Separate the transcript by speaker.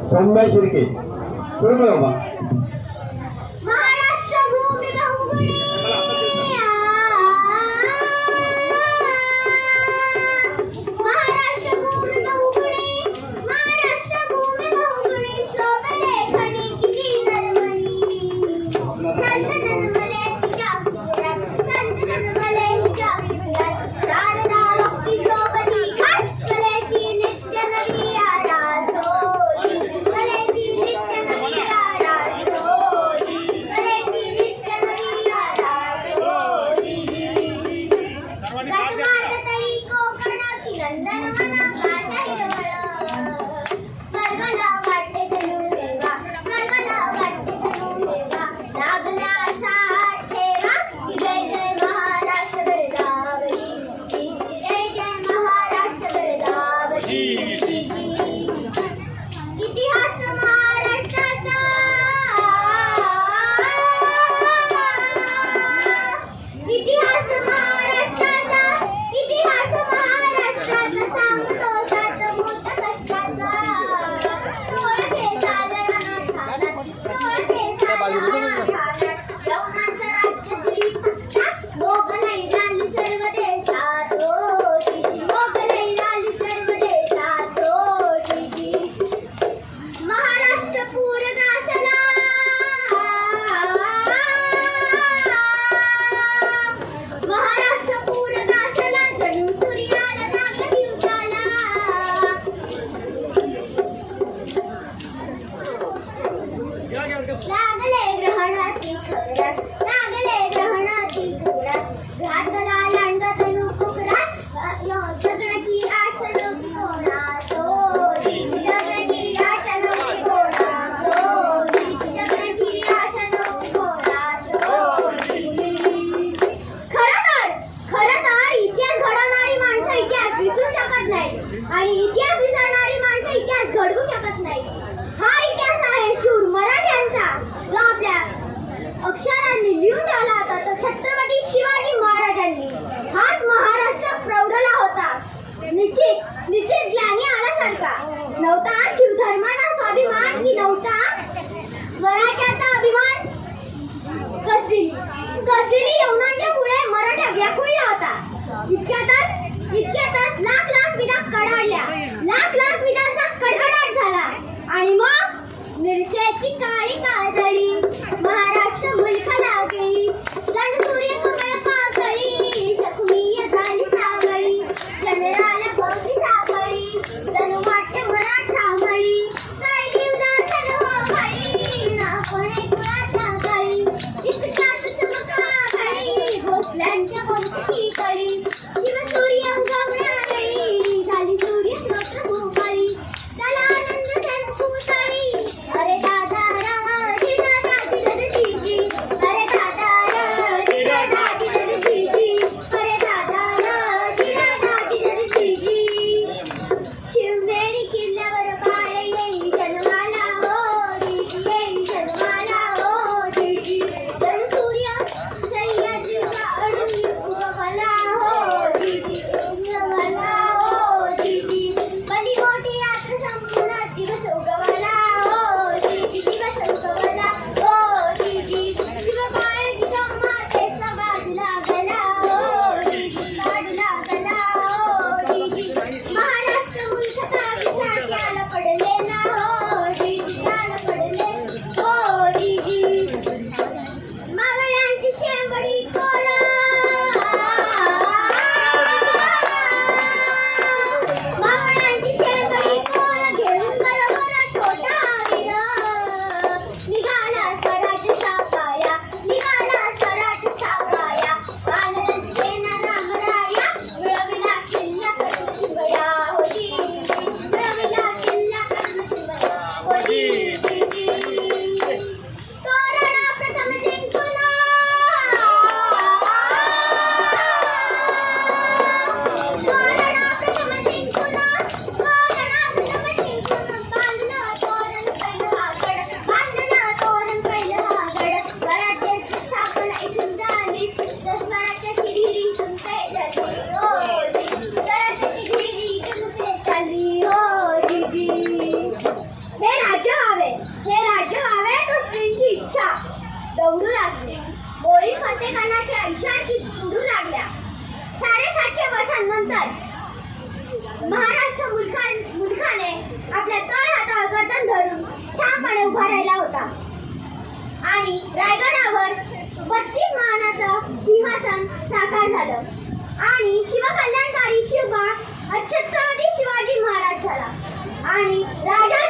Speaker 1: सौम्या शिर्के पूर्ण बाबा
Speaker 2: महाराष्ट्र भूमी बहुगुणी महाराष्ट्र भूमी बहुगुणी महाराष्ट्र भूमी बहुगुणी शोभले खणी किती नरमणी संत जन्मले तिच्या अंकुरात संत जन्मले तिच्या अंकुरात शारदा भक्ती शोभती कलेची नित्य नवी आराधोली कलेची नित्य नवी आराधोली कलेची नित्य नवी आराधोली गजमार्ग तळी कोकणाची नंदन मना गाता हिरवळ स्वर्गाला वाटते जणू देवा स्वर्गाला वाटते जणू देवा लागला असा हात ठेवा की जय जय महाराष्ट्र गरजावली जय जय महाराष्ट्र गरजावली इतिहास महाराष्ट्राचा इतिहास महाराष्ट्राचा इतिहास महाराष्ट्राचा सांगतो सात मोठ्या कष्टाचा सोळसे साधारण ठाण्यात सोळसे साधारण ठाण्यात यवनाचं राज्य दिली सत्ता मोगलाई झाली सर्व देशात रोजीची मोगलाई झाली सर्व देशात रोजीची महाराष्ट्र पूर ग्रासला महाराष्ट्र पूर ग्रासला जणू सूर्याला नाग दिवसाला लागले ग्रहणाची खरात लागले ग्रहणाची खरात घातला लांडगा जणू कुकरात जगण्याची आश नव्हती कोणासोरी जगण्याची आश नव्हती कोणासोरी जगण्याची आश नव्हती कोणासोरी खरं तर इतिहास घडवणारी माणसं इतिहास विसरू शकत नाही आणि इतिहास विसरणारी माणसं इतिहास घडवू शकत नाही हा इतिहास आहे शूर मराठ्यांचा जो आपल्या अक्षरांनी लिहून ठेवला होता तो छत्रपती शिवाजी महाराजांनी हाच महाराष्ट्र प्रौढला होता निश्चित ज्ञानी आल्यासारखा नव्हता शिवधर्माचा स्वाभिमान की नव्हता स्वराज्याचा अभिमान कधीही यवनांच्या पुढे मराठा व्याकुळला होता इतक्यातच लाख विधा कडाडल्या लाख विधांचा कडकडाट झाला आणि मग मिरच्याची काळी काजळी महाराष्ट्र मुलखाला गेली जण सूर्य कमळ पाकळी जखमीय झाली सावळी चंद्राला भोवती सावळी जणू वाटते मराठा मळी काय जीवदान हो घडी ना कोणी कुणाच्या गळी इतक्यात चमका घडी भोसल्यांच्या भोवती कळी शिवसूर्य गवळा गळी झाली सूर्य हे राज्य व्हावे दुसरींची इच्छा दौडू लागली. गोळी फतेखानाच्या इशारती उडू लागल्या. 750 वर्षांनंतर महाराष्ट्र मुलखाने आपल्या तळ हातावर गर्दन धरून ठामपणे उभा राहिला होता आणि रायगडावर 32 मानाचं सिंहासन साकार झालं आणि शिवकल्याणकारी शिवबा छत्रपती शिवाजी महाराज झाला आणि राजा